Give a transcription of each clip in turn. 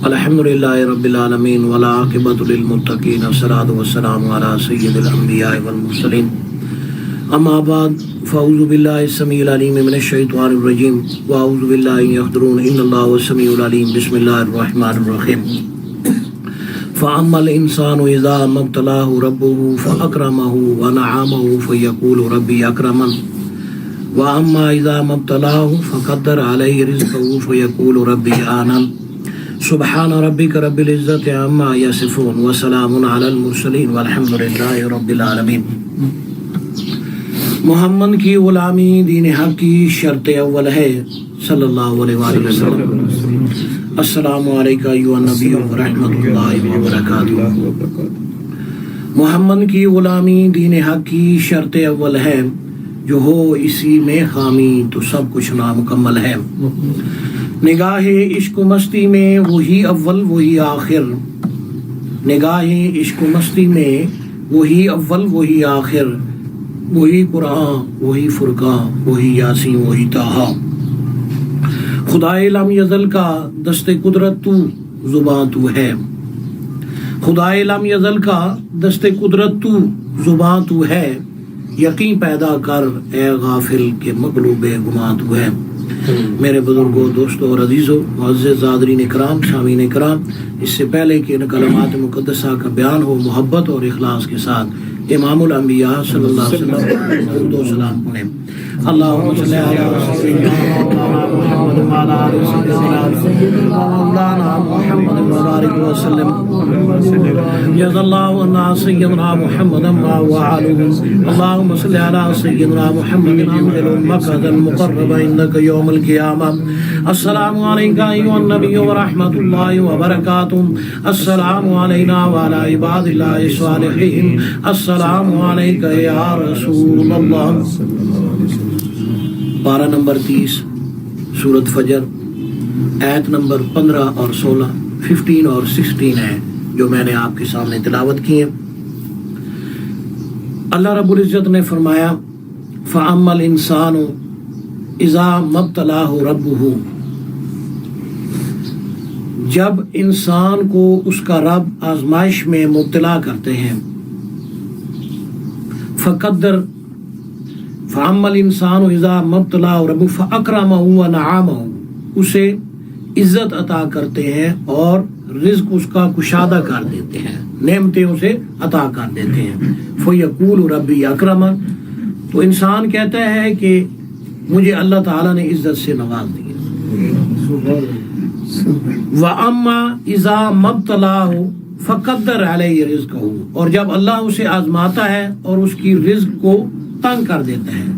الحمدللہ رب العالمین والعاقبۃ للمتقین والصلاۃ والسلام علی سید الانبیاء والمرسلین اما بعد فاعوذ باللہ السمیع العلیم من الشیطان الرجیم واعوذ باللہ ان یحضرون ان اللہ هو السمیع العلیم بسم اللہ الرحمن الرحیم فاما الانسان اذا ما ابتلاه ربه فاکرمه ونعمه فیقول ربی اکرمن واما اذا ما ابتلاه فقدر علیہ رزقه فیقول ربی اہانن سبحان ربک رب العزت عما یصفون وسلام علی المرسلین والحمد للہ رب العالمین۔ محمد کی غلامی دین حق کی شرط اول ہے صلی اللہ علیہ وآلہ وسلم۔ السلام علیکم ایھا النبی ورحمۃ اللہ وبرکاتہ۔ محمد کی غلامی دین حق کی شرط اول ہے، جو ہو اسی میں خامی تو سب کچھ نامکمل ہے۔ نگاہ عشق و مستی میں وہی اول وہی آخر، نگاہ عشق و مستی میں وہی اول وہی آخر، وہی قرآن وہی فرقان وہی یاسین وہی طٰہٰ۔ خدائے لم یزل کا دست قدرت تو زباں تو ہے، خدائے لم یزل کا دست قدرت تو زباں تو ہے، یقین پیدا کر اے غافل کہ مغلوب گماں تو ہے۔ میرے بزرگوں، دوستوں اور عزیزوں، معزز حاضرین کرام، سامعین کرام، اس سے پہلے کہ ان کلمات مقدسہ کا بیان ہو، محبت اور اخلاص کے ساتھ امام الانبیاء صلی اللہ علیہ وسلم درود و سلام پڑھیں۔ اللہم صلی علی سیدنا محمد وعلی آل سیدنا مولانا محمد وبارک وسلم۔ جزا اللہ عنا سیدنا محمد ما وعلہ، اللہم صلی علی سیدنا محمد انزل المقعد المقرب عندک یوم القیامہ۔ السلام علیکم ایھا النبی ورحمۃ اللہ وبرکاتہ، السلام علینا وعلی عباد اللہ الصالحین، السلام علیکم یا رسول اللہ۔ پارہ نمبر 30 سورۃ فجر، آیت نمبر 15 اور 16، 15 اور 16 ہے جو میں نے آپ کے سامنے تلاوت کی ہے۔ اللہ رب العزت نے فرمایا فَأَمَّا الْإِنسَانُ إِذَا مَا ابْتَلَاهُ رَبُّهُ، جب انسان کو اس کا رب آزمائش میں مبتلا کرتے ہیں، فقدر فَأَمَّا الْإِنسَانُ إِذَا مَا ابْتَلَاهُ رَبُّهُ فَأَكْرَمَهُ وَنَعَمَهُ، اسے عزت عطا کرتے ہیں اور رزق اس کا کشادہ کر دیتے ہیں، نعمتیں اسے عطا کر دیتے ہیں۔ فَيَقُولُ رَبِّي أَكْرَمَنِ، تو انسان کہتا ہے کہ مجھے اللہ تعالیٰ نے عزت سے نواز دیا۔ وَأَمَّا إِذَا مَا ابْتَلَاهُ فَقَدَّرَ عَلَيْهِ رِزْقَهُ، اور جب اللہ اسے آزماتا ہے اور اس کی رزق کو تنگ کر دیتا ہے،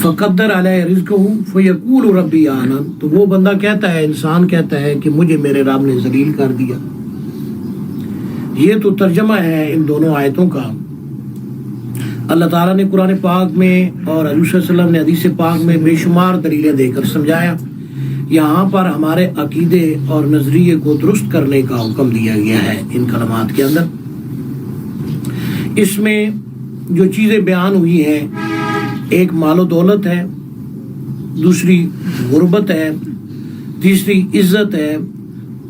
فقدر علیہ رزقہ فیقول ربی اہانن، تو وہ بندہ کہتا ہے، انسان کہتا ہے کہ مجھے میرے رب نے ذلیل کر دیا۔ یہ تو ترجمہ ہے ان دونوں آیتوں کا۔ اللہ تعالیٰ نے قرآن پاک میں اور حضور صلی اللہ علیہ وسلم نے حدیث پاک میں بے شمار دلیلیں دے کر سمجھایا۔ یہاں پر ہمارے عقیدے اور نظریے کو درست کرنے کا حکم دیا گیا ہے ان کلمات کے اندر۔ اس میں جو چیزیں بیان ہوئی ہیں، ایک مال و دولت ہے، دوسری غربت ہے، تیسری عزت ہے،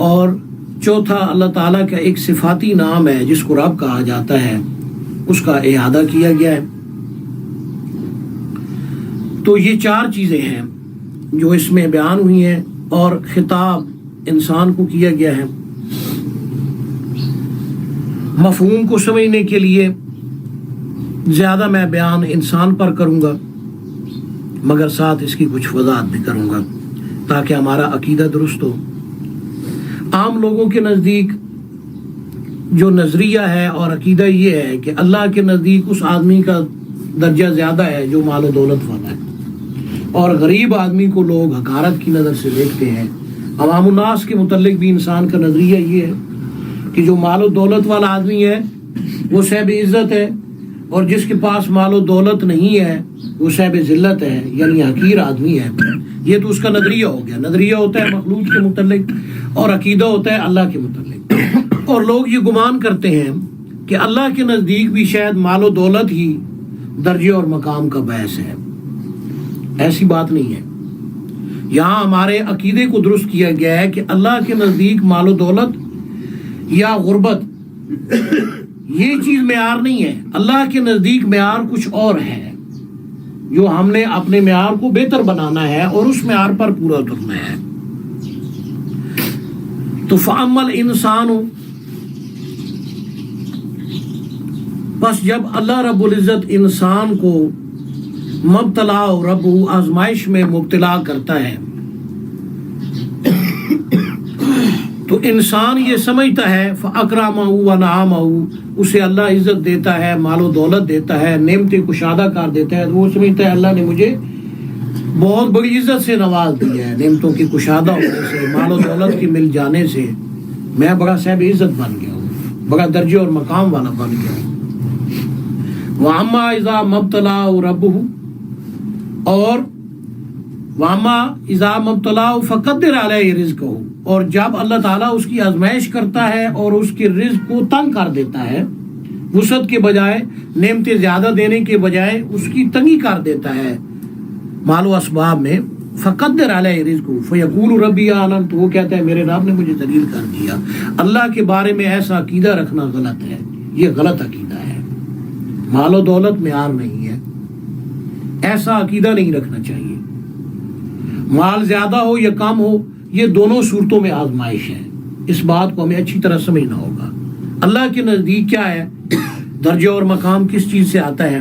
اور چوتھا اللہ تعالیٰ کا ایک صفاتی نام ہے جس کو رب کہا جاتا ہے، اس کا احاطہ کیا گیا ہے۔ تو یہ 4 چیزیں ہیں جو اس میں بیان ہوئی ہیں اور خطاب انسان کو کیا گیا ہے۔ مفہوم کو سمجھنے کے لیے زیادہ میں بیان انسان پر کروں گا، مگر ساتھ اس کی کچھ وضاحت بھی کروں گا تاکہ ہمارا عقیدہ درست ہو۔ عام لوگوں کے نزدیک جو نظریہ ہے اور عقیدہ یہ ہے کہ اللہ کے نزدیک اس آدمی کا درجہ زیادہ ہے جو مال و دولت والا ہے، اور غریب آدمی کو لوگ حقارت کی نظر سے دیکھتے ہیں۔ عوام الناس کے متعلق بھی انسان کا نظریہ یہ ہے کہ جو مال و دولت والا آدمی ہے وہ صاحب عزت ہے، اور جس کے پاس مال و دولت نہیں ہے وہ صاحب ذلت ہے، یعنی حقیر آدمی ہے۔ یہ تو اس کا نظریہ ہو گیا۔ نظریہ ہوتا ہے مخلوق کے متعلق اور عقیدہ ہوتا ہے اللہ کے متعلق۔ اور لوگ یہ گمان کرتے ہیں کہ اللہ کے نزدیک بھی شاید مال و دولت ہی درجے اور مقام کا باعث ہے۔ ایسی بات نہیں ہے۔ یہاں ہمارے عقیدے کو درست کیا گیا ہے کہ اللہ کے نزدیک مال و دولت یا غربت یہ چیز معیار نہیں ہے. اللہ کے نزدیک معیار کچھ اور ہے جو ہم نے اپنے معیار کو بہتر بنانا ہے اور اس معیار پر پورا اترنا ہے. تو فَأَمَّا الْإِنسَانُ، بس جب اللہ رب العزت انسان کو مبتلا رب آزمائش میں مبتلا کرتا ہے تو انسان یہ سمجھتا ہے فَأَكْرَمَهُ وَنَعَمَهُ، اسے اللہ عزت دیتا ہے، مال و دولت دیتا ہے، نعمتیں کشادہ کار دیتا ہے، وہ سمجھتا ہے اللہ نے مجھے بہت بڑی عزت سے نواز دیا ہے، نعمتوں کی کشادہ ہونے سے، مال و دولت کی مل جانے سے میں بڑا صاحب عزت بن گیا ہوں، بڑا درجے اور مقام والا بن گیا ہوں. وَأَمَّا إِذَا مَبْتَلَاهُ رَبُّهُ، اور وَأَمَّا إِذَا مَبْتَلَاهُ فَقَدَّرَ عَلَيْهِ رِزْقَهُ، اور جب اللہ تعالیٰ اس کی آزمائش کرتا ہے اور اس کے رزق کو تنگ کر دیتا ہے، وسعت کے بجائے، نعمتیں زیادہ دینے کے بجائے اس کی تنگی کر دیتا ہے مال و اسباب میں، فَقَدَّرَ عَلَيْهِ رِزْقَهُ فَيَقُولُ رَبِّي أَهَانَنِ، تو وہ کہتا ہے میرے رب نے مجھے ذلیل کر دیا. اللہ کے بارے میں ایسا عقیدہ رکھنا غلط ہے، یہ غلط عقیدہ ہے. مال و دولت معیار نہیں ہے، ایسا عقیدہ نہیں رکھنا چاہیے. مال زیادہ ہو یا کم ہو، یہ دونوں صورتوں میں آزمائش ہے. اس بات کو ہمیں اچھی طرح سمجھنا ہوگا. اللہ کے نزدیک کیا ہے، درجہ اور مقام کس چیز سے آتا ہے.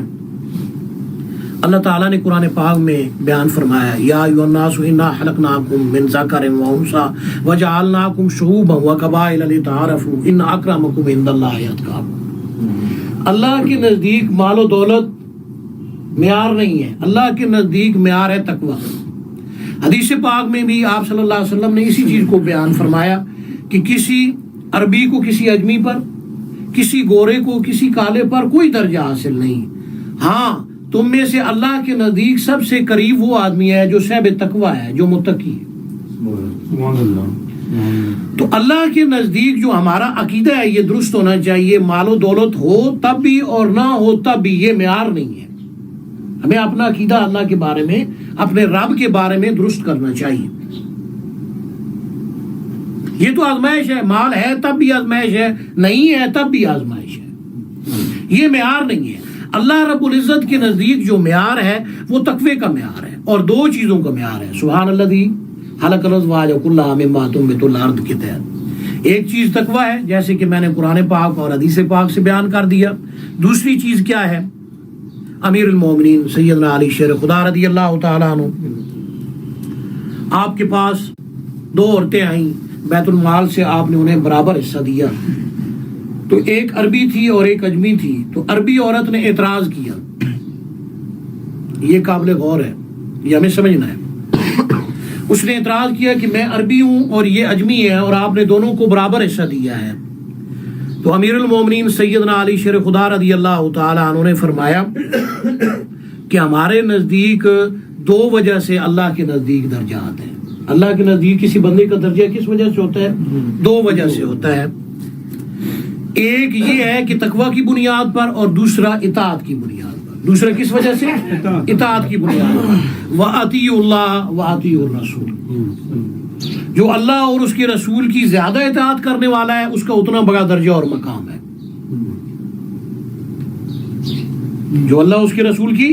اللہ تعالیٰ نے قرآن پاک میں بیان فرمایا یا ایھا الناس انا خلقناکم من ذکر و انثی وجعلناکم شعوبا وقبائل لتعارفوا ان اکرمکم عند اللہ اتقاکم. اللہ کے نزدیک مال و دولت معیار نہیں ہے، اللہ کے نزدیک معیار ہے تقویٰ. حدیث پاک میں بھی آپ صلی اللہ علیہ وسلم نے اسی چیز کو بیان فرمایا کہ کسی عربی کو کسی اجمی پر، کسی گورے کو کسی کالے پر کوئی درجہ حاصل نہیں. ہاں تم میں سے اللہ کے نزدیک سب سے قریب وہ آدمی ہے جو صاحب تقویٰ ہے، جو متقی ہے. تو اللہ کے نزدیک جو ہمارا عقیدہ ہے یہ درست ہونا چاہیے. مال و دولت ہو تب بھی اور نہ ہو تب بھی، یہ معیار نہیں ہے. ہمیں اپنا عقیدہ اللہ کے بارے میں، اپنے رب کے بارے میں درست کرنا چاہیے. یہ تو آزمائش ہے، مال ہے تب بھی آزمائش ہے، نہیں ہے تب بھی آزمائش ہے. یہ معیار نہیں ہے. اللہ رب العزت کے نزدیک جو معیار ہے وہ تقوی کا معیار ہے اور دو چیزوں کا معیار ہے. سبحان الذی خلق الازواج کلھا مما تنبت الارض کے تحت ایک چیز تقوی ہے، جیسے کہ میں نے قرآن پاک اور حدیث پاک سے بیان کر دیا. دوسری چیز کیا ہے، امیر المومنین سیدنا علی شیر خدا رضی اللہ تعالیٰ عنہ، آپ کے پاس دو عورتیں آئیں، بیت المال سے آپ نے انہیں برابر حصہ دیا. تو ایک عربی تھی اور ایک اجمی تھی. تو عربی عورت نے اعتراض کیا، یہ قابل غور ہے، یہ ہمیں سمجھنا ہے. اس نے اعتراض کیا کہ میں عربی ہوں اور یہ اجمی ہے اور آپ نے دونوں کو برابر حصہ دیا ہے. تو امیر المومنین سیدنا علی شیر خدا رضی اللہ تعالیٰ عنہ نے فرمایا کہ ہمارے نزدیک دو وجہ سے اللہ کے نزدیک درجات ہیں. اللہ کے نزدیک کسی بندے کا درجہ کس وجہ سے ہوتا ہے؟ دو وجہ سے ہوتا ہے. ایک یہ ہے کہ تقویٰ کی بنیاد پر اور دوسرا اطاعت کی بنیاد پر. دوسرا کس وجہ سے؟ اطاعت کی بنیاد پر. وَأَطِیعُوا اللَّهَ وَأَطِیعُوا الرَّسُولَ، جو اللہ اور اس کے رسول کی زیادہ اطاعت کرنے والا ہے اس کا اتنا بڑا درجہ اور مقام ہے. جو اللہ اس کے رسول کی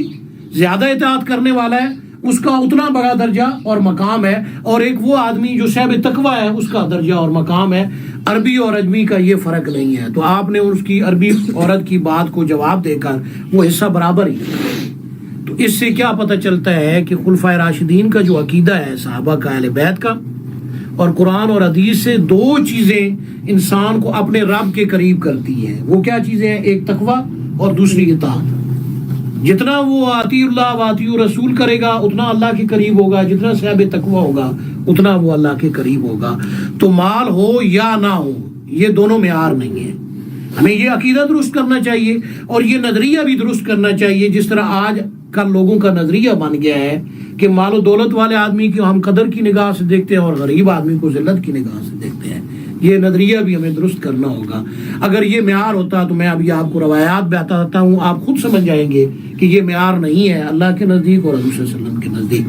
زیادہ اطاعت کرنے والا ہے اس کا اتنا بڑا درجہ اور مقام ہے. اور ایک وہ آدمی جو صاحب تقویٰ ہے اس کا درجہ اور مقام ہے. عربی اور اجمی کا یہ فرق نہیں ہے. تو آپ نے اس کی عربی عورت کی بات کو جواب دے کر وہ حصہ برابر ہی. تو اس سے کیا پتہ چلتا ہے کہ خلفائے راشدین کا جو عقیدہ ہے، صحابہ کا، اہل بیت کا، اور قرآن اور حدیث سے دو چیزیں انسان کو اپنے رب کے قریب کرتی ہیں. وہ کیا چیزیں ہیں؟ ایک تقویٰ اور دوسری اطاعت. جتنا وہ اطیع اللہ و اطیع رسول کرے گا اتنا اللہ کے قریب ہوگا، جتنا صاحب تقویٰ ہوگا اتنا وہ اللہ کے قریب ہوگا. تو مال ہو یا نہ ہو یہ دونوں معیار نہیں ہیں. ہمیں یہ عقیدہ درست کرنا چاہیے اور یہ نظریہ بھی درست کرنا چاہیے. جس طرح آج کل لوگوں کا نظریہ بن گیا ہے کہ مال و دولت والے آدمی کو ہم قدر کی نگاہ سے دیکھتے ہیں اور غریب آدمی کو ذلت کی نگاہ سے دیکھتے ہیں. یہ نظریہ بھی ہمیں درست کرنا ہوگا. اگر یہ معیار ہوتا تو میں ابھی آپ کو روایات بتاتا ہوں، آپ خود سمجھ جائیں گے کہ یہ معیار نہیں ہے اللہ کے نزدیک اور حضور صلی اللہ علیہ وسلم کے نزدیک.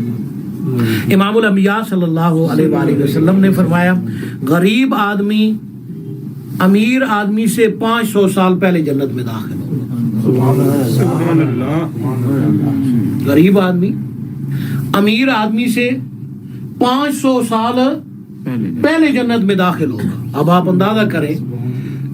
امام الانبیاء صلی اللہ علیہ وآلہ وسلم نے فرمایا غریب آدمی امیر آدمی سے 500 سال پہلے جنت میں داخل ہوگا. غریب آدمی امیر آدمی سے 500 سال پہلے جنت میں داخل ہوگا. اب آپ اندازہ کریں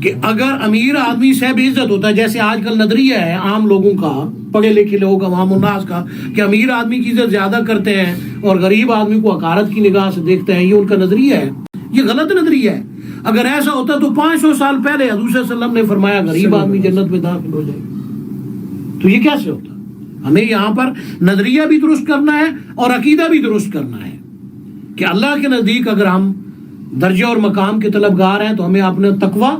کہ اگر امیر آدمی صاحب عزت ہوتا ہے، جیسے آج کل نظریہ ہے عام لوگوں کا، پڑھے لکھے لوگوں کا، عوام الناس کا، کہ امیر آدمی کی عزت زیادہ کرتے ہیں اور غریب آدمی کو حقارت کی نگاہ سے دیکھتے ہیں، یہ ان کا نظریہ ہے. یہ غلط نظریہ ہے. اگر ایسا ہوتا تو 500 سال پہلے حضور صلی اللہ علیہ وسلم نے فرمایا غریب آدمی جنت میں داخل ہو جائے. تو یہ کیسے ہوتا؟ ہمیں یہاں پر نظریہ بھی درست کرنا ہے اور عقیدہ بھی درست کرنا ہے کہ اللہ کے نزدیک اگر ہم درجے اور مقام کے طلبگار ہیں تو ہمیں اپنے تقوی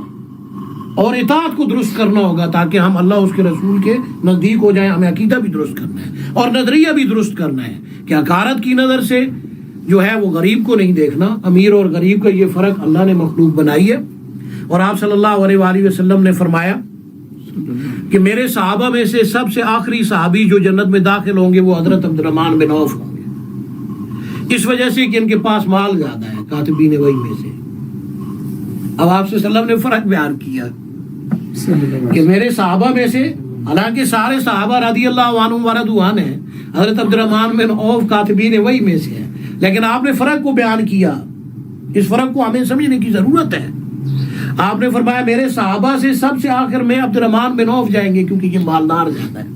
اور اطاعت کو درست کرنا ہوگا تاکہ ہم اللہ اس کے رسول کے نزدیک ہو جائیں. ہمیں عقیدہ بھی درست کرنا ہے اور نظریہ بھی درست کرنا ہے کہ حقارت کی نظر سے جو ہے وہ غریب کو نہیں دیکھنا. امیر اور غریب کا یہ فرق اللہ نے مخلوق بنائی ہے. اور آپ صلی اللہ علیہ وآلہ وسلم نے فرمایا کہ میرے صحابہ میں سے سب سے آخری صحابی جو جنت میں داخل ہوں گے وہ حضرت عبد الرحمن بن عوف ہوں گے، اس وجہ سے کہ ان کے پاس مال زیادہ ہے، کاتبین وحی میں سے. اب آپ صلی اللہ علیہ وسلم نے فرق بیان کیا کہ میرے صحابہ میں سے، حالانکہ سارے صحابہ رضی اللہ عنہم ورضوا عنہ ہیں، حضرت عبد الرحمن بن عوف کاتبین وحی میں سے ہیں، لیکن آپ نے فرق کو بیان کیا. اس فرق کو ہمیں سمجھنے کی ضرورت ہے. آپ نے فرمایا میرے صحابہ سے سب سے آخر میں عبد الرحمن بن عوف جائیں گے کیونکہ یہ مالدار زیادہ ہے.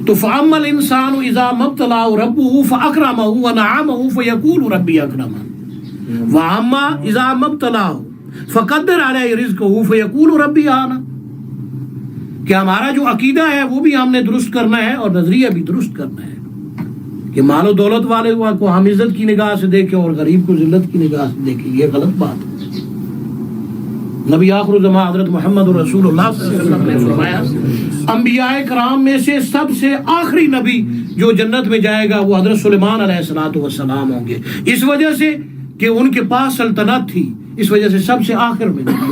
تو فَأَمَّا الْإِنسَانُ إِذَا مَا ابْتَلَاهُ رَبُّهُ فَأَكْرَمَهُ وَنَعَمَهُ فَيَقُولُ رَبِّي أَكْرَمَنِ وَأَمَّا إِذَا مَا ابْتَلَاهُ فَقَدَّرَ عَلَيْهِ رِزْقَهُ فَيَقُولُ رَبِّي أَهَانَ. کہ ہمارا جو عقیدہ ہے وہ بھی ہم نے درست کرنا ہے اور نظریہ بھی درست کرنا ہے کہ مال و دولت والے کو ہم عزت کی نگاہ سے دیکھیں اور غریب کو ذلت کی نگاہ سے دیکھیں. یہ غلط بات ہے. نبی آخر الزمان حضرت محمد رسول اللہ صلی اللہ علیہ وسلم نے فرمایا انبیاء کرام میں سے سب سے آخری نبی جو جنت میں جائے گا وہ حضرت سلیمان علیہ السلام ہوں گے، اس وجہ سے کہ ان کے پاس سلطنت تھی، اس وجہ سے سب سے آخر میں جنت.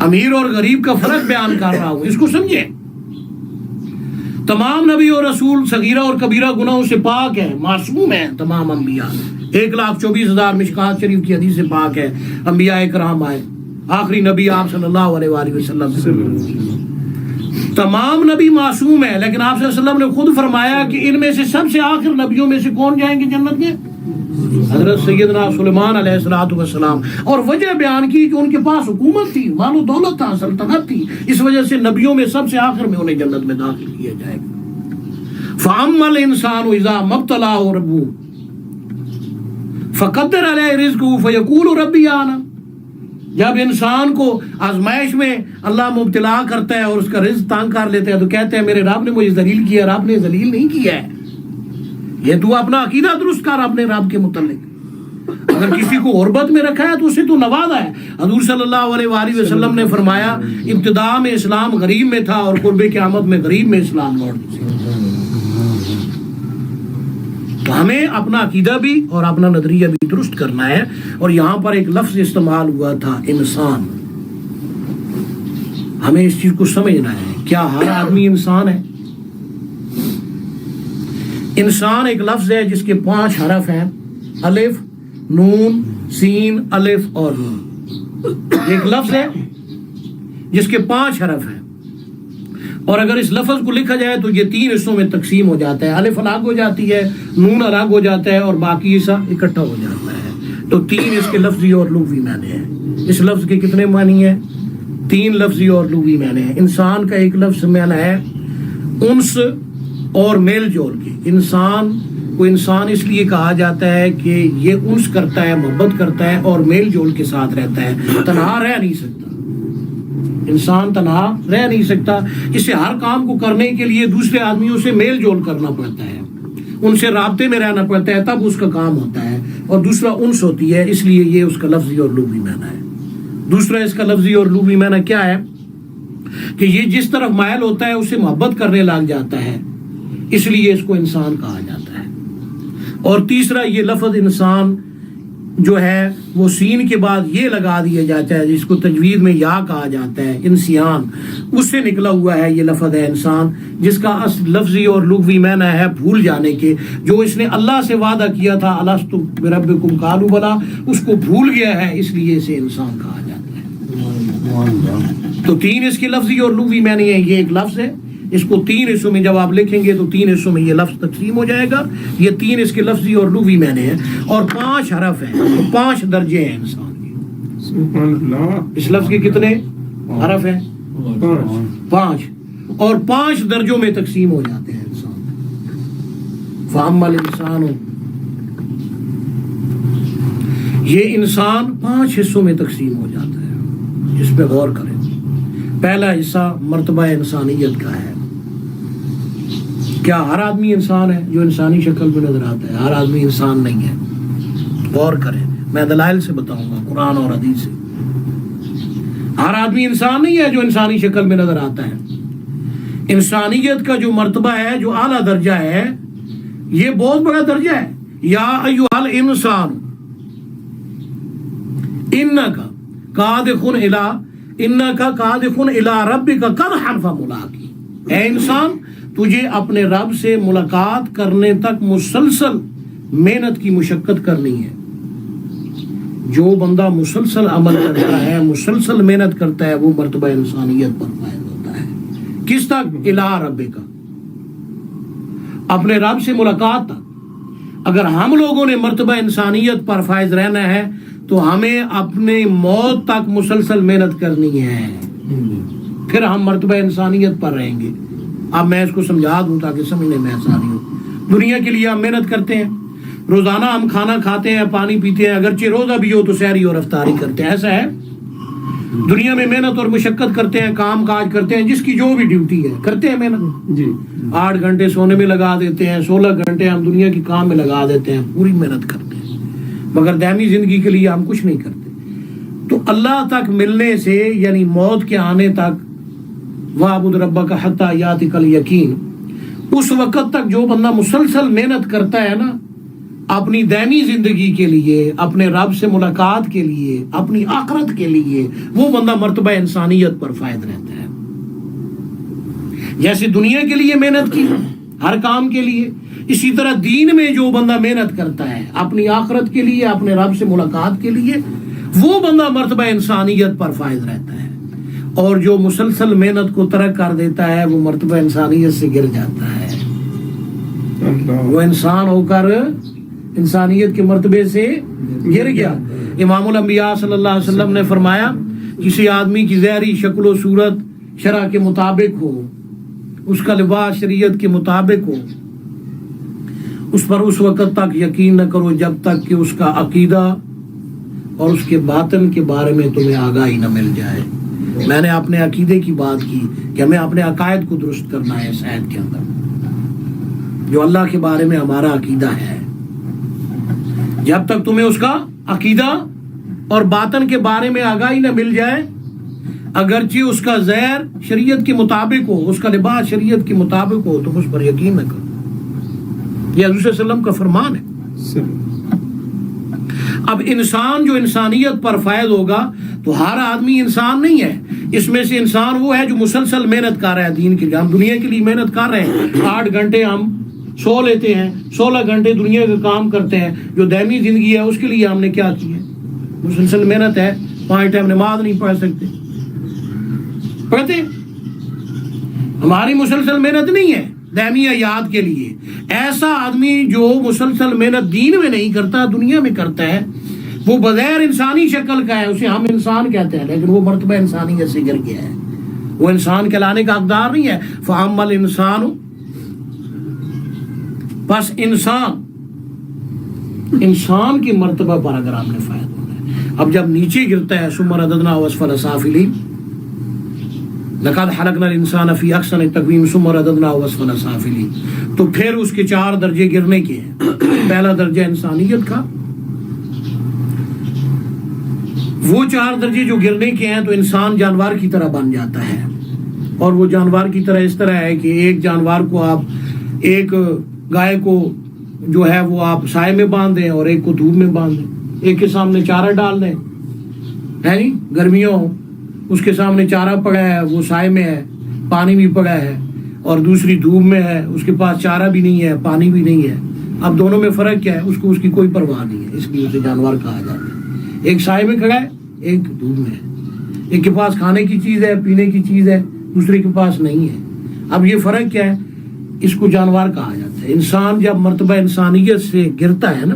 امیر اور غریب کا فرق بیان کر رہا ہوں، اس کو سمجھیں. تمام نبی اور رسول صغیرہ اور کبیرہ گناہوں سے پاک ہیں، معصوم ہیں. تمام انبیاء 1,24,000 مشکات شریف کی حدیث سے پاک ہے. انبیاء کرام آئے، آخری نبی آپ صلی اللہ علیہ وآلہ وسلم. تمام نبی معصوم ہیں، لیکن آپ صلی اللہ علیہ وسلم نے خود فرمایا کہ ان میں سے سب سے آخر نبیوں میں سے کون جائیں گے جنت میں؟ حضرت سیدنا سلیمان علیہ السلام. اور وجہ بیان کی کہ ان کے پاس حکومت تھی، مال و دولت تھا، سلطنت تھی، اس وجہ سے نبیوں میں سب سے آخر میں انہیں جنت میں داخل کیا جائے گا. فَأَمَّا الْإِنسَانُ إِذَا مَا ابْتَلَاهُ رَبُّهُ فَقَدَّرَ عَلَيْهِ رِزْقَهُ فَيَقُولُ رَبِّي أَهَانَ. جب انسان کو آزمائش میں اللہ مبتلا کرتا ہے اور اس کا رزق تنگ کر لیتا ہے تو کہتے ہیں میرے رب نے مجھے ذلیل کیا. رب نے ذلیل نہیں کیا ہے. یہ تو اپنا عقیدہ درست کر اپنے رب کے متعلق. اگر کسی کو غربت میں رکھا ہے تو اسے تو نوازا ہے. حضور صلی اللہ علیہ وآلہ وسلم نے فرمایا ابتدا میں اسلام غریب میں تھا اور قرب قیامت میں غریب میں اسلام لوٹ گیا. تو ہمیں اپنا عقیدہ بھی اور اپنا نظریہ بھی درست کرنا ہے. اور یہاں پر ایک لفظ استعمال ہوا تھا انسان. ہمیں اس چیز کو سمجھنا ہے. کیا ہر آدمی انسان ہے؟ انسان ایک لفظ ہے جس کے 5 حرف ہیں، الف، نون، سین، الف اور نون. ایک لفظ ہے جس کے 5 حرف ہیں اور اگر اس لفظ کو لکھا جائے تو یہ 3 حصوں میں تقسیم ہو جاتا ہے. الف الگ ہو جاتی ہے، نون الگ ہو جاتا ہے اور باقی حصہ اکٹھا ہو جاتا ہے. تو 3 اس کے لفظی اور لغوی معنی ہیں. اس لفظ کے کتنے معنی ہیں؟ 3 لفظی اور لغوی معنی ہیں. انسان کا ایک لفظ معنی ہے انس اور میل جول کے. انسان کو انسان اس لیے کہا جاتا ہے کہ یہ انس کرتا ہے، محبت کرتا ہے اور میل جول کے ساتھ رہتا ہے. تنہا رہ نہیں سکتا. انسان تنہا رہ نہیں سکتا. اسے ہر کام کو کرنے کے لیے دوسرے آدمیوں سے میل جول کرنا پڑتا ہے، ان سے رابطے میں رہنا پڑتا ہے، تب اس کا کام ہوتا ہے. اور دوسرا انس ہوتی ہے، اس لیے یہ اس کا لفظی اور لغوی معنی ہے. دوسرا اس کا لفظی اور لغوی معنی کیا ہے کہ یہ جس طرف مائل ہوتا ہے اسے محبت کرنے لگ جاتا ہے، اس لیے اس کو انسان کہا جاتا ہے. اور تیسرا یہ لفظ انسان جو ہے وہ سین کے بعد یہ لگا دیا جاتا ہے جس کو تجوید میں یا کہا جاتا ہے، انسیان، اس سے نکلا ہوا ہے یہ لفظ ہے انسان، جس کا اصل لفظی اور لغوی معنی ہے بھول جانے کے۔ جو اس نے اللہ سے وعدہ کیا تھا الستو بربکم قالوا بلی، اس کو بھول گیا ہے، اس لیے اسے انسان کہا جاتا ہے۔ تو تین اس کے لفظی اور لغوی معنی ہے، یہ ایک لفظ ہے، اس کو تین حصوں میں جب آپ لکھیں گے تو تین حصوں میں یہ لفظ تقسیم ہو جائے گا۔ یہ تین اس کے لفظی اور لغوی معنی ہیں، اور 5 حرف ہیں، تو 5 درجے ہیں انسان کے۔ سبحان اللہ۔ اس لفظ کے کتنے حرف ہیں؟ 5، اور 5 درجوں میں تقسیم ہو جاتے ہیں انسان۔ فَأَمَّا الْإِنسَانُ، یہ انسان 5 حصوں میں تقسیم ہو جاتا ہے، جس پہ غور کریں۔ پہلا حصہ مرتبہ انسانیت کا ہے۔ کیا ہر آدمی انسان ہے جو انسانی شکل میں نظر آتا ہے؟ ہر آدمی انسان نہیں ہے، غور کریں، میں دلائل سے بتاؤں گا، قرآن اور حدیث سے۔ ہر آدمی انسان نہیں ہے جو انسانی شکل میں نظر آتا ہے۔ انسانیت کا جو مرتبہ ہے، جو اعلیٰ درجہ ہے، یہ بہت بڑا درجہ ہے۔ یا ایھا الانسان انک کادح الی ربک قدحا فملاقی، اے انسان تجھے اپنے رب سے ملاقات کرنے تک مسلسل محنت کی مشقت کرنی ہے۔ جو بندہ مسلسل عمل کرتا ہے، مسلسل محنت کرتا ہے، وہ مرتبہ انسانیت پر فائز ہوتا ہے۔ کس تک؟ الی ربک، اپنے رب سے ملاقات تک۔ اگر ہم لوگوں نے مرتبہ انسانیت پر فائز رہنا ہے تو ہمیں اپنی موت تک مسلسل محنت کرنی ہے، پھر ہم مرتبہ انسانیت پر رہیں گے۔ اب میں اس کو سمجھا دوں تاکہ سمجھنے میں آسانی ہو۔ دنیا کے لیے ہم محنت کرتے ہیں، روزانہ ہم کھانا کھاتے ہیں، پانی پیتے ہیں، اگرچہ روزہ بھی ہو تو سحری اور افطاری کرتے ہیں، ایسا ہے۔ دنیا میں محنت اور مشقت کرتے ہیں، کام کاج کرتے ہیں، جس کی جو بھی ڈیوٹی ہے کرتے ہیں محنت جی۔ 8 گھنٹے سونے میں لگا دیتے ہیں، 16 گھنٹے ہم دنیا کے کام میں لگا دیتے ہیں، پوری محنت کرتے ہیں، مگر دائمی زندگی کے لیے ہم کچھ نہیں کرتے۔ تو اللہ تک ملنے سے، یعنی موت کے آنے تک، وَاعْبُدْ رَبَّكَ حَتَّىٰ يَأْتِيَكَ الْيَقِينُ، اس وقت تک جو بندہ مسلسل محنت کرتا ہے نا اپنی دائمی زندگی کے لیے، اپنے رب سے ملاقات کے لیے، اپنی آخرت کے لیے، وہ بندہ مرتبہ انسانیت پر فائز رہتا ہے۔ جیسے دنیا کے لیے محنت کی ہر کام کے لیے، اسی طرح دین میں جو بندہ محنت کرتا ہے اپنی آخرت کے لیے، اپنے رب سے ملاقات کے لیے، وہ بندہ مرتبہ انسانیت پر فائز رہتا ہے۔ اور جو مسلسل محنت کو ترک کر دیتا ہے وہ مرتبہ انسانیت سے گر جاتا ہے، وہ انسان ہو کر انسانیت کے مرتبے سے گر گیا۔ امام الانبیاء صلی اللہ علیہ وسلم نے فرمایا، کسی آدمی کی ظاہری شکل و صورت شرع کے مطابق ہو، اس کا لباس شریعت کے مطابق ہو، اس پر اس وقت تک یقین نہ کرو جب تک کہ اس کا عقیدہ اور اس کے باطن کے بارے میں تمہیں آگاہی نہ مل جائے۔ میں نے اپنے عقیدے کی بات کی کہ ہمیں اپنے عقائد کو درست کرنا ہے اس آیت کے اندر، جو اللہ کے بارے میں ہمارا عقیدہ ہے۔ جب تک تمہیں اس کا عقیدہ اور باطن کے بارے میں آگاہی نہ مل جائے، اگرچہ اس کا ظاہر شریعت کے مطابق ہو، اس کا لباس شریعت کے مطابق ہو، تم اس پر یقین نہ کرو۔ یہ حضور صلی اللہ علیہ وسلم کا فرمان ہے۔ اب انسان جو انسانیت پر فائز ہوگا تو ہر آدمی انسان نہیں ہے، اس میں سے انسان وہ ہے جو مسلسل محنت کر رہا ہے دین کے لیے۔ ہم دنیا کے لیے محنت کر رہے ہیں، 8 گھنٹے ہم سو لیتے ہیں، 16 گھنٹے دنیا کا کام کرتے ہیں۔ جو دائمی زندگی ہے اس کے لیے ہم نے کیا کی ہے؟ مسلسل محنت ہے۔ 5 ٹائم نماز نہیں پڑھ سکتے، پڑھتے؟ ہماری مسلسل محنت نہیں ہے دائمی حیات کے لیے۔ ایسا آدمی جو مسلسل محنت دین میں نہیں کرتا، دنیا میں کرتا ہے، وہ بغیر انسانی شکل کا ہے، اسے ہم انسان کہتے ہیں، لیکن وہ مرتبہ انسانیت سے گر گیا ہے، وہ انسان کہلانے کا حقدار نہیں ہے۔ فَأَمَّا الْإِنسَانُ، بس انسان کی مرتبہ پر اگر ہم نے فائدہ ہونا ہے۔ اب جب نیچے گرتا ہے، ثُمَّ رَدَدْنَاهُ أَسْفَلَ سَافِلِينَ، لقد خلقنا الانسان فی احسن تقویم ثم رددناه اسفل سافلین، تو پھر اس کے 4 درجے گرنے کے ہیں۔ پہلا درجہ انسانیت کا، وہ 4 درجے جو گرنے کے ہیں تو انسان جانور کی طرح بن جاتا ہے، اور وہ جانور کی طرح اس طرح ہے کہ ایک جانور کو ایک گائے کو جو ہے وہ آپ سائے میں باندھ دیں اور ایک کو دھوپ میں باندھ دیں، ایک کے سامنے چارہ ڈال دیں، ہے نہیں، گرمیوں اس کے سامنے چارہ پڑا ہے، وہ سائے میں ہے، پانی بھی پڑا ہے، اور دوسری دھوپ میں ہے، اس کے پاس چارہ بھی نہیں ہے، پانی بھی نہیں ہے. اب دونوں میں فرق کیا ہے؟ اس کو اس کی کوئی پرواہ نہیں ہے، اس لیے اسے جانور کہا جاتا ہے. ایک سائے میں کھڑا ہے، ایک دھوپ میں ہے، ایک کے پاس کھانے کی چیز ہے، پینے کی چیز ہے، دوسرے کے پاس نہیں ہے. اب یہ فرق کیا ہے؟ اس کو جانور کہا جاتا ہے. انسان جب مرتبہ انسانیت سے گرتا ہے نا،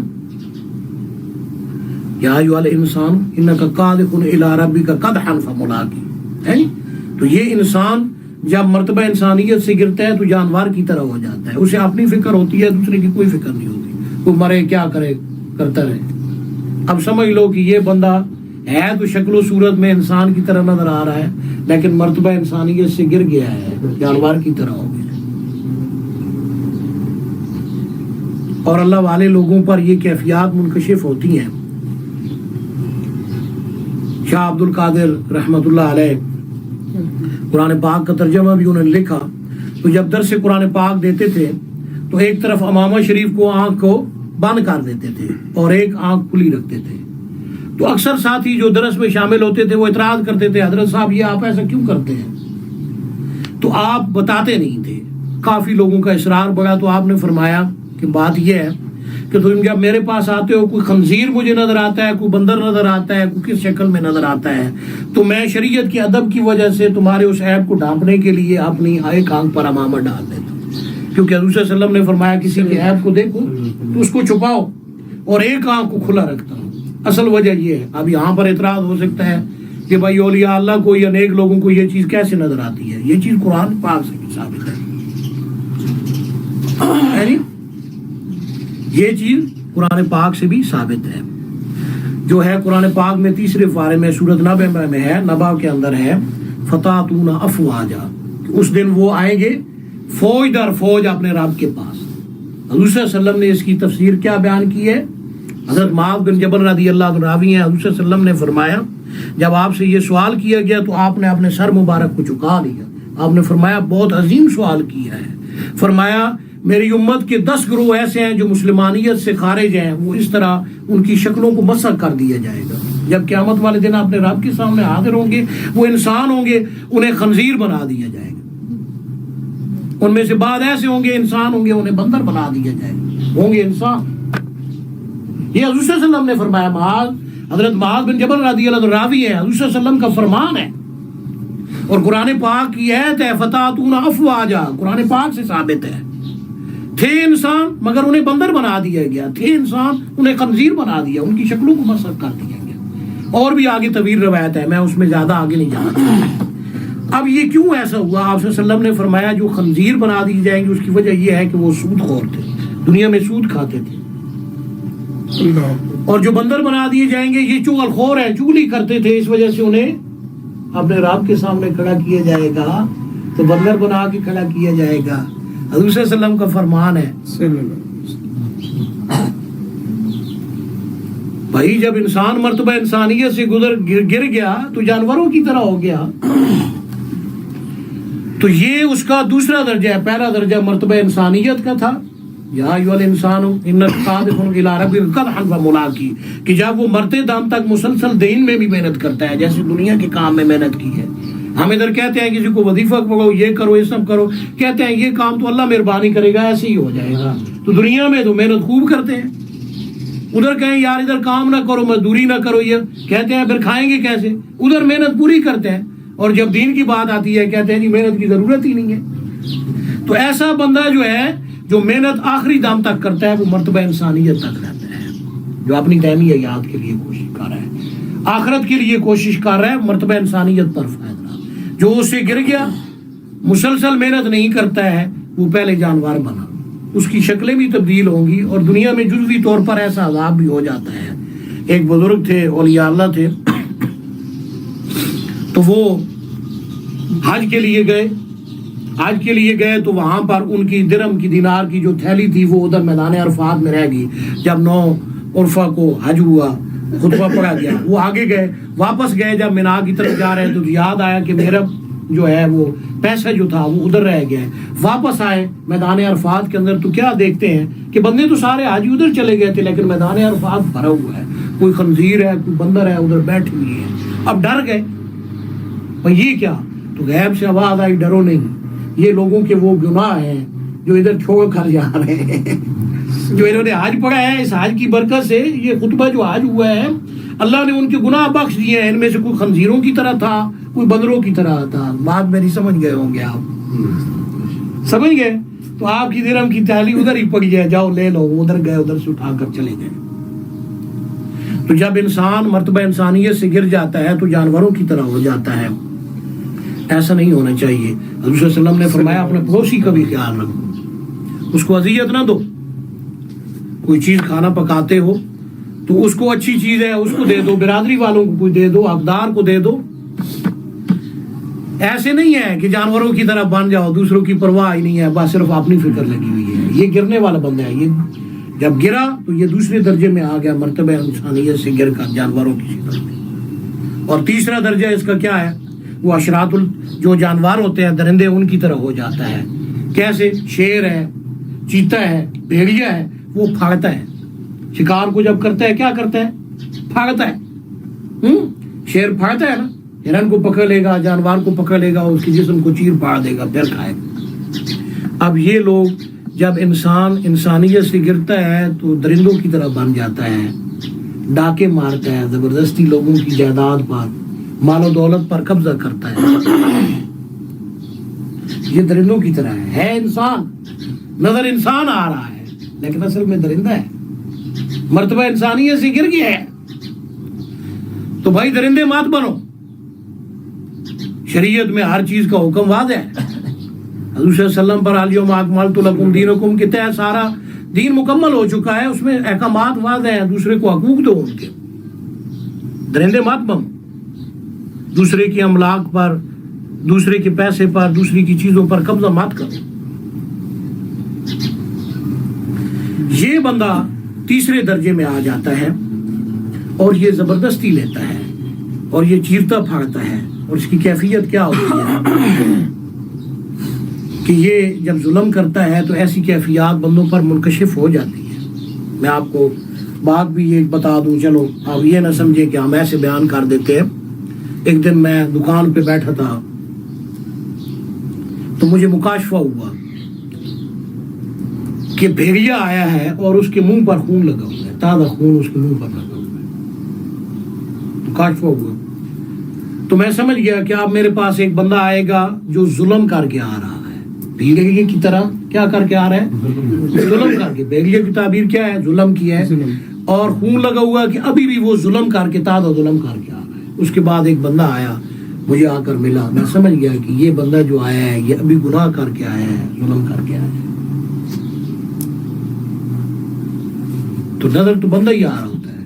یا ایھا الانسان انک کادح الی ربک قدحا فملاقی، ہے، تو یہ انسان جب مرتبہ انسانیت سے گرتا ہے تو جانور کی طرح ہو جاتا ہے. اسے اپنی فکر ہوتی ہے، دوسرے کی کوئی فکر نہیں ہوتی. وہ مرے کیا کرے، کرتا رہے. اب سمجھ لو کہ یہ بندہ ہے تو شکل و صورت میں انسان کی طرح نظر آ رہا ہے، لیکن مرتبہ انسانیت سے گر گیا ہے، جانور کی طرح ہو گیا. اور اللہ والے لوگوں پر یہ کیفیات منکشف ہوتی ہیں. شاہ عبد القادر رحمۃ اللہ علیہ قرآن پاک کا ترجمہ بھی انہوں نے لکھا. تو جب درس قرآن پاک دیتے تھے تو ایک طرف امامہ شریف کو آنکھ کو بند کر دیتے تھے اور ایک آنکھ کھلی رکھتے تھے. تو اکثر ساتھی جو درس میں شامل ہوتے تھے وہ اعتراض کرتے تھے، حضرت صاحب یہ آپ ایسا کیوں کرتے ہیں؟ تو آپ بتاتے نہیں تھے. کافی لوگوں کا اصرار بڑھا تو آپ نے فرمایا کہ بات یہ ہے کہ تم جب میرے پاس آتے ہو، کوئی خنزیر مجھے نظر آتا ہے، کوئی بندر نظر آتا ہے، کوئی کس شکل میں نظر آتا ہے، تو میں شریعت کے ادب کی وجہ سے تمہارے اس عیب کو ڈھانپنے کے لیے اپنی ایک آنکھ پر امامہ ڈال دیتا ہوں. کیونکہ حضور صلی اللہ علیہ وسلم نے فرمایا کسی کے عیب کو دیکھو تو اس کو چھپاؤ اور ایک آنکھ کو کھلا رکھتا ہوں. اصل وجہ یہ ہے. اب یہاں پر اعتراض ہو سکتا ہے کہ بھائی اولیاء اللہ کو یا نیک لوگوں کو یہ چیز کیسے نظر آتی ہے؟ یہ چیز قرآن پاک سے بھی ثابت ہے. یہ چیز قرآن پاک سے بھی ثابت ہے. جو ہے قرآن پاک میں تیسرے پارے میں سورۃ نبأ میں ہے، نبأ کے اندر ہے فتاتون افواجا، اس دن وہ آئیں گے فوج در فوج اپنے رب کے پاس. حضور صلی اللہ علیہ وسلم نے اس کی تفسیر کیا بیان کی ہے؟ حضرت معاذ بن جبل رضی اللہ عنہ راوی ہیں، حضور صلی اللہ علیہ وسلم نے فرمایا جب آپ سے یہ سوال کیا گیا تو آپ نے اپنے سر مبارک کو جھکا لیا. آپ نے فرمایا بہت عظیم سوال کیا ہے. فرمایا میری امت کے 10 گروہ ایسے ہیں جو مسلمانیت سے خارج ہیں، وہ اس طرح ان کی شکلوں کو مسخ کر دیا جائے گا. جب قیامت والے دن اپنے رب کے سامنے حاضر ہوں گے، وہ انسان ہوں گے، انہیں خنزیر بنا دیا جائے گا. ان میں سے بعض ایسے ہوں گے انسان ہوں گے، انہیں بندر بنا دیا جائے گا، ہوں گے انسان. یہ حضور صلی اللہ علیہ وسلم نے فرمایا. حضرت معاذ بن جبل رضی اللہ عنہ راوی ہے، حضور صلی اللہ علیہ وسلم کا فرمان ہے اور قرآن پاک کی آیت ہے فتاتون افواجا، قرآن پاک سے ثابت ہے. تھے انسان مگر انہیں بندر بنا دیا گیا، تھے انسان انہیں خنزیر بنا دیا، ان کی شکلوں کو مسخ کر دیا گیا. اور بھی آگے طویل روایت ہے، میں اس میں زیادہ آگے نہیں جانا. اب یہ کیوں ایسا ہوا؟ آپ صلی اللہ علیہ وسلم نے فرمایا جو خنزیر بنا دی جائیں گے اس کی وجہ یہ ہے کہ وہ سود خور تھے، دنیا میں سود کھاتے تھے. اور جو بندر بنا دیے جائیں گے یہ چغل خور ہیں، چغلی کرتے تھے، اس وجہ سے انہیں اپنے رب کے سامنے کھڑا کیا جائے گا تو بندر بنا کے کھڑا کیا جائے گا. حضور صلی اللہ علیہ وسلم کا فرمان ہے. بھائی جب انسان مرتبہ انسانیت سے گر گیا تو جانوروں کی طرح ہو گیا. تو یہ اس کا دوسرا درجہ ہے. پہلا درجہ مرتبہ انسانیت کا تھا، یا ایھا الانسان انک کادح الی ربک قدحا فملاقی، کہ جب وہ مرتے دم تک مسلسل دین میں بھی محنت کرتا ہے، جیسے دنیا کے کام میں محنت کی ہے. ہم ادھر کہتے ہیں کسی کو وظیفہ پڑھو، یہ کرو، یہ سب کرو، کہتے ہیں یہ کام تو اللہ مہربانی کرے گا، ایسے ہی ہو جائے گا. تو دنیا میں تو محنت خوب کرتے ہیں، ادھر کہیں یار ادھر کام نہ کرو، مزدوری نہ کرو، یہ کہتے ہیں پھر کھائیں گے کیسے؟ ادھر محنت پوری کرتے ہیں اور جب دین کی بات آتی ہے کہتے ہیں جی محنت کی ضرورت ہی نہیں ہے. تو ایسا بندہ جو ہے جو محنت آخری دم تک کرتا ہے وہ مرتبہ انسانیت تک رہتا ہے، جو اپنی دائمی حیات کے لیے کوشش کر رہا ہے، آخرت کے لیے کوشش کر رہا ہے، مرتبہ انسانیت پر فائدہ. جو اس سے گر گیا مسلسل محنت نہیں کرتا ہے وہ پہلے جانور بنا، اس کی شکلیں بھی تبدیل ہوں گی اور دنیا میں جزوی طور پر ایسا عذاب بھی ہو جاتا ہے. ایک بزرگ تھے، اولیاء اللہ تھے، تو وہ حج کے لیے گئے تو وہاں پر ان کی درہم کی دینار کی جو تھیلی تھی وہ ادھر میدان عرفات میں رہ گئی. جب 9 عرفہ کو حج ہوا، خطبہ پڑھا گیا، وہ آگے گئے، واپس گئے، جب مینا کی طرف جا رہے تو یاد آیا کہ میرا جو ہے وہ پیسہ جو تھا وہ ادھر رہ گیا ہے. واپس آئے میدان عرفات کے اندر تو کیا دیکھتے ہیں کہ بندے تو سارے حاجی ادھر چلے گئے تھے لیکن میدان عرفات بھرا ہوا ہے. کوئی خنزیر ہے، کوئی بندر ہے ادھر بیٹھی ہوئی ہے، اب ڈر گئے بھائی یہ کیا؟ تو غیب سے آواز آئی ڈرو نہیں، یہ لوگوں کے وہ گناہ ہیں جو ادھر چھوڑ کر جا رہے ہیں، جو انہوں نے حج پڑھا ہے، اس حج کی برکت سے یہ خطبہ جو حج ہوا ہے اللہ نے ان کے گناہ بخش دیے ہیں۔ ان میں سے کوئی خنزیروں کی طرح تھا، کوئی بندروں کی طرح تھا۔ بات میری سمجھ گئے ہوں گے آپ، سمجھ گئے؟ تو آپ کی درہم کی تھیلی ادھر ہی پڑی ہے، جاؤ لے لو، ادھر گئے ادھر سے اٹھا کر چلے گئے۔ تو جب انسان مرتبہ انسانیت سے گر جاتا ہے تو جانوروں کی طرح ہو جاتا ہے، ایسا نہیں ہونا چاہیے۔ حضور صلی اللہ علیہ وسلم نے فرمایا اپنے پڑوسی کا بھی خیال رکھو، اس کو اذیت نہ دو۔ کوئی چیز کھانا پکاتے ہو تو اس کو اچھی چیز ہے اس کو دے دو، برادری والوں کو کوئی دے دو، حقدار کو دے دو۔ ایسے نہیں ہے کہ جانوروں کی طرح بن جاؤ، دوسروں کی پرواہ ہی نہیں ہے، بس صرف اپنی فکر لگی ہوئی ہے۔ یہ گرنے والا بندہ ہے، یہ جب گرا تو یہ دوسرے درجے میں آ گیا، مرتبہ انسانیت سے گر کر جانوروں کی شکل میں۔ اور تیسرا درجہ اس کا کیا ہے؟ وہ اشراط جو جانور ہوتے ہیں درندے، ان کی طرح ہو جاتا ہے۔ کیسے؟ شیر ہے، چیتا ہے، بھیڑیا ہے، وہ پھاڑتا ہے شکار کو، جب کرتا ہے کیا کرتا ہے؟ پھاڑتا ہے۔ شیر پھاڑتا ہے نا، ہرن کو پکڑ لے گا، جانور کو پکڑ لے گا، اس کی جسم کو چیر پھاڑ دے گا، پھر کھائے گا۔ اب یہ لوگ جب انسان انسانیت سے گرتا ہے تو درندوں کی طرح بن جاتا ہے، ڈاکے مارتا ہے، زبردستی لوگوں کی جائیداد پر، مال و دولت پر قبضہ کرتا ہے۔ یہ درندوں کی طرح ہے انسان، نظر انسان آ رہا ہے لیکن اصل میں درندہ ہے، مرتبہ انسانیت سے گر گیا ہے۔ تو بھائی درندے مات بنو، شریعت میں ہر چیز کا حکم واضح ہے۔ حضور صلی اللہ علیہ وسلم پر الیوم اکملت لکم دینکم کے تحت سارا دین مکمل ہو چکا ہے، اس میں احکامات واضح ہیں، دوسرے کو حقوق دو ان کے۔ درندے مات بنو، دوسرے کی املاک پر، دوسرے کے پیسے پر، دوسری کی چیزوں پر قبضہ مت کرو۔ یہ بندہ تیسرے درجے میں آ جاتا ہے اور یہ زبردستی لیتا ہے اور یہ چیرتا پھاڑتا ہے، اور اس کی کیفیت کیا ہوتی ہے کہ یہ جب ظلم کرتا ہے تو ایسی کیفیات بندوں پر منکشف ہو جاتی ہے۔ میں آپ کو بات بھی یہ بتا دوں، چلو آپ یہ نہ سمجھیں کہ ہم ایسے بیان کر دیتے ہیں۔ ایک دن میں دکان پہ بیٹھا تھا تو مجھے مکاشفہ ہوا کہ بھیڑیا آیا ہے اور اس کے منہ پر خون لگا ہوا ہے، تازہ خون اس کے منہ پر لگا ہوا ہے، مکاشفہ ہوا۔ تو میں سمجھ گیا کہ اب میرے پاس ایک بندہ آئے گا جو ظلم کر کے آ رہا ہے، بھیڑیے کی طرح کیا کر کے آ رہا ہے؟ ظلم کر کے۔ بھیڑیے کی تعبیر کیا ہے؟ ظلم کی ہے، اور خون لگا ہوا کہ ابھی بھی وہ ظلم کر کے، تازہ ظلم کر کے آ رہا ہے۔ اس کے بعد ایک بندہ آیا، مجھے آ کر ملا، میں سمجھ گیا کہ یہ بندہ جو آیا ہے یہ ابھی گناہ کر کے آیا ہے، ظلم کر کے آیا ہے۔ تو نظر تو بندہ ہی آ رہا ہوتا ہے۔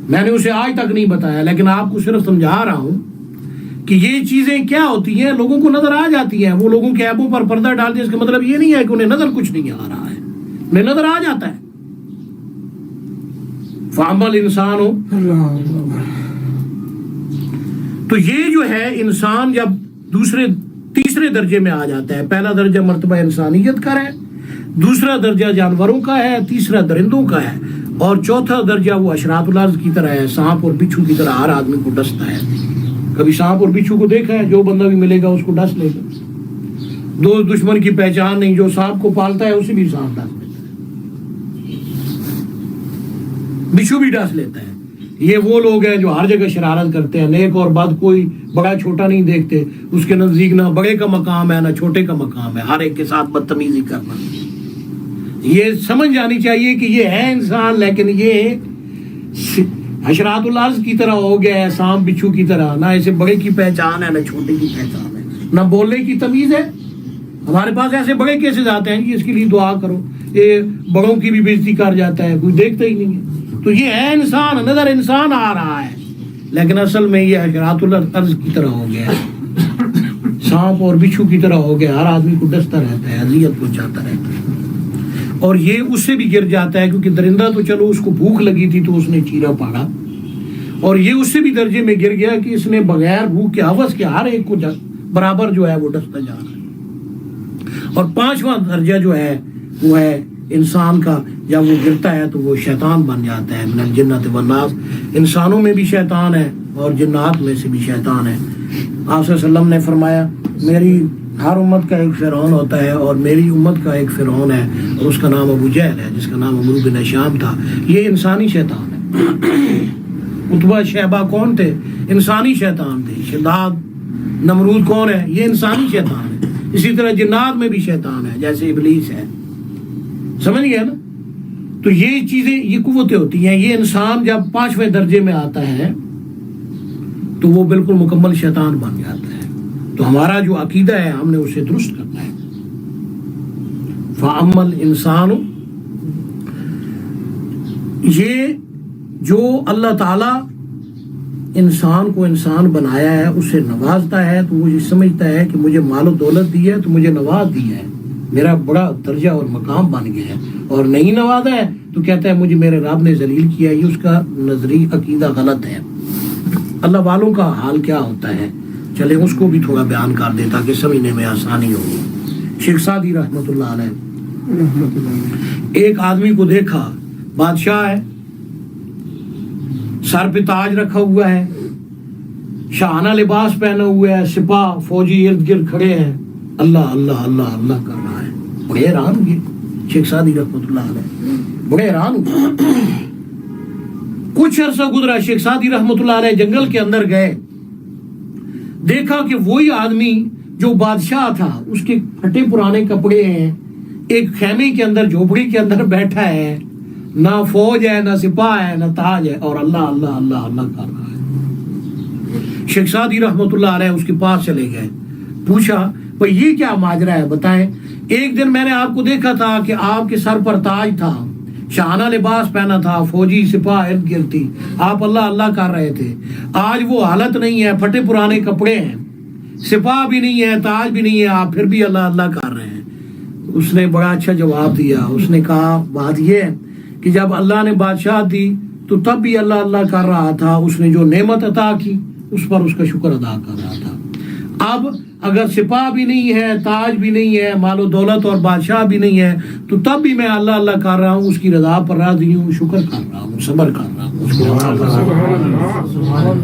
میں نے اسے آج تک نہیں بتایا، لیکن آپ کو صرف سمجھا رہا ہوں کہ یہ چیزیں کیا ہوتی ہیں، لوگوں کو نظر آ جاتی ہیں، وہ لوگوں کے عیبوں پر پردہ ڈالتے ہیں۔ اس کا مطلب یہ نہیں ہے کہ انہیں نظر کچھ نہیں آ رہا ہے، انہیں نظر آ جاتا ہے۔ فَأَمَّا الْإِنسَانُ، تو یہ جو ہے انسان جب تیسرے درجے میں آ جاتا ہے، پہلا درجہ مرتبہ انسانیت کا ہے، دوسرا درجہ جانوروں کا ہے، تیسرا درندوں کا ہے، اور چوتھا درجہ وہ اشراط الارض کی طرح ہے، سانپ اور بچھو کی طرح ہر آدمی کو ڈستا ہے۔ کبھی سانپ اور بچھو کو دیکھا ہے؟ جو بندہ بھی ملے گا اس کو ڈس لے گا۔ دوست دشمن کی پہچان نہیں، جو سانپ کو پالتا ہے اسے بھی سانپ ڈس لیتا ہے، بچھو بھی ڈس لیتا ہے۔ یہ وہ لوگ ہیں جو ہر جگہ شرارت کرتے ہیں، نیک اور بد کوئی بڑا چھوٹا نہیں دیکھتے، اس کے نزدیک نہ بڑے کا مقام ہے نہ چھوٹے کا مقام ہے، ہر ایک کے ساتھ بدتمیزی کرنا۔ یہ سمجھ جانی چاہیے کہ یہ ہے انسان، لیکن یہ حشرات الارض کی طرح ہو گیا ہے، سانپ بچھو کی طرح، نہ اسے بڑے کی پہچان ہے نہ چھوٹے کی پہچان ہے، نہ بولنے کی تمیز ہے۔ ہمارے پاس ایسے بڑے کیسز آتے ہیں کہ اس کے لیے دعا کرو، یہ بڑوں کی بھی بےزتی کر جاتا ہے، کوئی دیکھتا ہی نہیں ہے۔ تو یہ ہے انسان، نظر انسان آ رہا ہے لیکن اصل میں یہ حشرات الارض کی طرح ہو گیا ہے، سانپ اور بچھو کی طرح ہو گیا، ہر آدمی کو ڈستا رہتا ہے، اذیت پہنچاتا رہتا ہے، اور یہ اس سے بھی گر جاتا ہے، کیونکہ درندہ تو چلو اس کو بھوک لگی تھی تو اس نے چیرا پاڑا، اور یہ اس سے بھی درجے میں گر گیا کہ اس نے بغیر بھوک کے حوث کے ہر ایک کو برابر جو ہے وہ ڈستا جا رہا ہے۔ اور پانچواں درجہ جو ہے وہ ہے انسان کا، جب وہ گرتا ہے تو وہ شیطان بن جاتا ہے. من الجنت والناس، انسانوں میں بھی شیطان ہے اور جنات میں سے بھی شیطان ہے. آپ صلی اللہ علیہ وسلم نے فرمایا میری ہر امت کا ایک فرعون ہوتا ہے اور میری امت کا ایک فرعون ہے اور اس کا نام ابو جہل ہے جس کا نام عمرو بن ہشام تھا. یہ انسانی شیطان ہے. عتبہ شیبہ کون تھے؟ انسانی شیطان تھے. شداد نمرود کون ہے؟ یہ انسانی شیطان ہے. اسی طرح جنات میں بھی شیطان ہے جیسے ابلیس ہے. سمجھ گئے نا؟ تو یہ چیزیں، یہ قوتیں ہوتی ہیں. یہ انسان جب 5ویں درجے میں آتا ہے تو وہ بالکل مکمل شیطان بن جاتا ہے. تو ہمارا جو عقیدہ ہے ہم نے اسے درست کرنا ہے. فَأَمَّا الْإِنسَانُ، یہ جو اللہ تعالیٰ انسان کو انسان بنایا ہے، اسے نوازتا ہے تو وہ یہ سمجھتا ہے کہ مجھے مال و دولت دی ہے تو مجھے نواز دیا ہے، میرا بڑا درجہ اور مقام بن گیا ہے. اور نہیں نوازا ہے تو کہتا ہے مجھے میرے رب نے ذلیل کیا. یہ اس کا نظری عقیدہ غلط ہے. اللہ والوں کا حال کیا ہوتا ہے چلے اس کو بھی تھوڑا بیان کر دے تاکہ سمجھنے میں آسانی ہو. شیخ سعدی رحمۃ اللہ علیہ، ایک آدمی کو دیکھا، بادشاہ ہے، سر پہ تاج رکھا ہوا ہے، شاہانہ لباس پہنا ہوا ہے، سپاہ فوجی ارد گرد کھڑے ہیں، اللہ اللہ اللہ اللہ کر رہا ہے. بڑے حیران ہوئے شیخ سعدی رحمۃ اللہ علیہ، بڑے حیران ہوئے. کچھ عرصہ گزرا، شیخ سعدی رحمۃ اللہ علیہ جنگل کے اندر گئے، دیکھا کہ وہی آدمی جو بادشاہ تھا اس کے پھٹے پرانے کپڑے ہیں، ایک خیمے کے اندر جھوپڑی کے اندر بیٹھا ہے، نہ فوج ہے نہ سپاہ ہے نہ تاج ہے، اور اللہ اللہ اللہ اللہ کر رہا ہے. شیخ سعدی رحمۃ اللہ علیہ اس کے پاس چلے گئے، پوچھا بھائی یہ کیا ماجرا ہے بتائیں. ایک دن میں نے آپ کو دیکھا تھا کہ آپ کے سر پر تاج تھا، شاہانہ لباس پہنا تھا، فوجی سپاہ ارد گرد تھی، آپ اللہ اللہ کر رہے تھے. آج وہ حالت نہیں ہے، پھٹے پرانے کپڑے ہیں، سپاہ بھی نہیں ہے، تاج بھی نہیں ہے، آپ پھر بھی اللہ اللہ کر رہے ہیں. اس نے بڑا اچھا جواب دیا. اس نے کہا بات یہ ہے کہ جب اللہ نے بادشاہ دی تو تب بھی اللہ اللہ کر رہا تھا. اس نے جو نعمت عطا کی اس پر اس کا شکر ادا کر رہا تھا. اب اگر سپاہ بھی نہیں ہے، تاج بھی نہیں ہے، مال و دولت اور بادشاہ بھی نہیں ہے تو تب بھی میں اللہ اللہ کر رہا ہوں، اس کی رضا پر راضی ہوں، شکر کر رہا ہوں، صبر کر رہا ہوں، اس کو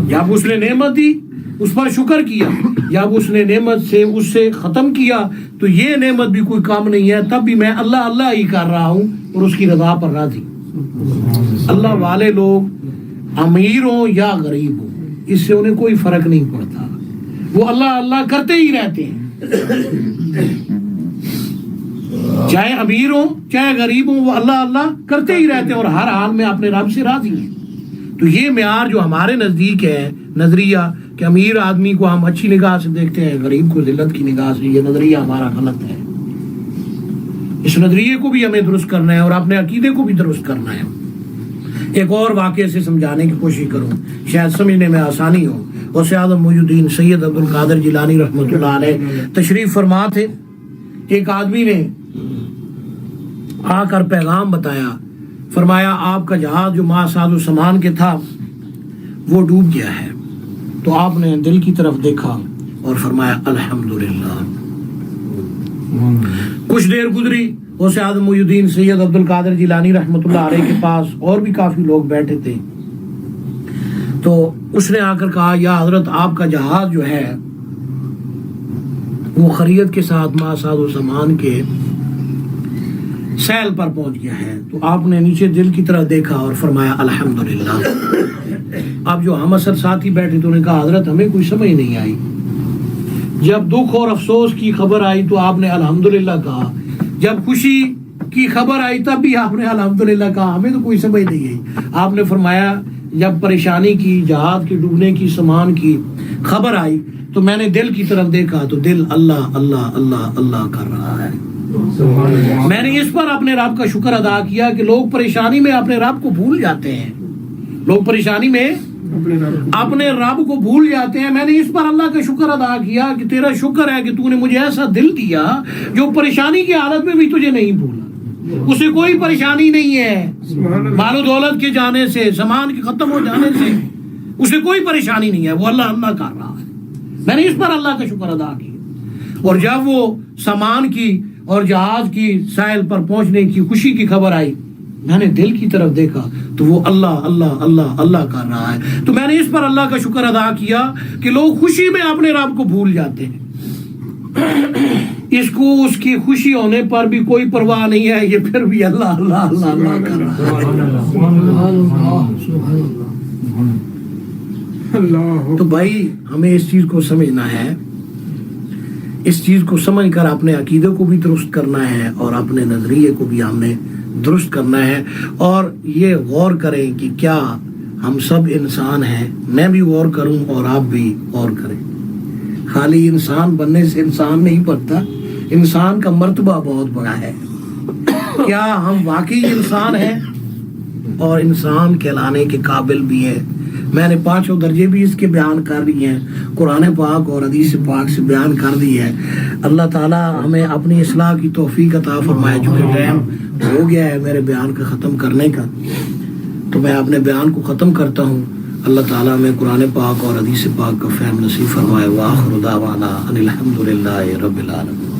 جب اس نے نعمت دی اس پر شکر کیا، جب اس نے نعمت سے اس سے ختم کیا تو یہ نعمت بھی کوئی کام نہیں ہے، تب بھی میں اللہ اللہ ہی کر رہا ہوں اور اس کی رضا پر راضی. اللہ والے لوگ امیر ہوں یا غریب ہوں اس سے انہیں کوئی فرق نہیں پڑتا، وہ اللہ اللہ کرتے ہی رہتے ہیں. چاہے امیر ہوں چاہے غریب ہوں وہ اللہ اللہ کرتے ہی رہتے ہیں اور ہر حال میں اپنے رب سے راضی ہیں. تو یہ معیار جو ہمارے نزدیک ہے، نظریہ کہ امیر آدمی کو ہم اچھی نگاہ سے دیکھتے ہیں، غریب کو ذلت کی نگاہ سے، یہ نظریہ ہمارا غلط ہے. اس نظریے کو بھی ہمیں درست کرنا ہے اور اپنے عقیدے کو بھی درست کرنا ہے. ایک اور واقعے سے سمجھانے کی کوشش کروں، شاید سمجھنے میں آسانی ہو. غوث اعظم محی الدین سید عبد القادر جیلانی رحمۃ اللہ علیہ تشریف فرما تھے. ایک آدمی نے آ کر پیغام بتایا، فرمایا آپ کا جہاز جو ماہ ساز و سامان کے تھا وہ ڈوب گیا ہے. تو آپ نے دل کی طرف دیکھا اور فرمایا الحمدللہ. کچھ دیر گزری، غوث اعظم محی الدین سید عبد القادر جیلانی رحمۃ اللہ علیہ کے پاس اور بھی کافی لوگ بیٹھے تھے. تو اس نے آ کر کہا یا حضرت آپ کا جہاز جو ہے وہ خیریت کے ساتھ ماہ ساز و سامان کے سیل پر پہنچ گیا ہے. تو آپ نے نیچے دل کی طرف دیکھا اور فرمایا الحمدللہ. اب جو ہم اثر ساتھی بیٹھے تو انہوں نے کہا حضرت ہمیں کوئی سمجھ نہیں آئی، جب دکھ اور افسوس کی خبر آئی تو آپ نے الحمدللہ کہا، جب خوشی کی خبر آئی تب بھی آپ نے الحمدللہ کہا، ہمیں تو کوئی سمجھ نہیں آئی. آپ نے فرمایا جب پریشانی کی، جہاز کے ڈوبنے کی، سامان کی خبر آئی تو میں نے دل کی طرف دیکھا تو دل اللہ اللہ اللہ اللہ کر رہا ہے. میں نے اس پر اپنے رب کا شکر ادا کیا کہ لوگ پریشانی میں اپنے رب کو بھول جاتے ہیں، لوگ پریشانی میں اپنے رب کو بھول جاتے ہیں. میں نے اس پر اللہ کا شکر ادا کیا کہ تیرا شکر ہے کہ تو نے مجھے ایسا دل دیا جو پریشانی کی حالت میں بھی تجھے نہیں بھولا. اسے کوئی پریشانی نہیں ہے، مال و دولت کے جانے سے، سامان کے ختم ہو جانے سے اسے کوئی پریشانی نہیں ہے، وہ اللہ اللہ کر رہا ہے. میں نے اس پر اللہ کا شکر ادا کیا. اور جب وہ سامان کی اور جہاز کی ساحل پر پہنچنے کی خوشی کی خبر آئی میں نے دل کی طرف دیکھا تو وہ اللہ اللہ اللہ اللہ کر رہا ہے. تو میں نے اس پر اللہ کا شکر ادا کیا کہ لوگ خوشی میں اپنے رب کو بھول جاتے ہیں. اس کو اس کی خوشی ہونے پر بھی کوئی پرواہ نہیں ہے, یہ پھر بھی اللہ اللہ اللہ اللہ کر رہا ہے. تو بھائی ہمیں اس چیز کو سمجھنا ہے, اس چیز کو سمجھ کر اپنے عقیدے کو بھی درست کرنا ہے اور اپنے نظریے کو بھی ہم نے درست کرنا ہے. اور یہ غور کریں کہ کیا ہم سب انسان ہیں, میں بھی غور کروں اور آپ بھی غور کریں. خالی انسان بننے سے انسان نہیں بنتا, انسان کا مرتبہ بہت بڑا ہے. کیا ہم واقعی انسان ہیں اور انسان کہلانے کے قابل بھی ہیں؟ میں نے 5 درجے بھی اس کے بیان کر دیے ہیں, قرآن پاک اور حدیث پاک سے بیان کر دی ہے. اللہ تعالیٰ ہمیں اپنی اصلاح کی توفیق عطا فرمائے. چونکہ ٹائم ہو گیا ہے میرے بیان کا ختم کرنے کا, تو میں اپنے بیان کو ختم کرتا ہوں. اللہ تعالیٰ ہمیں قرآن پاک اور حدیث پاک کا فہم نصیب فرمائے. وآخر دعوانا ان الحمد للہ رب العالمین.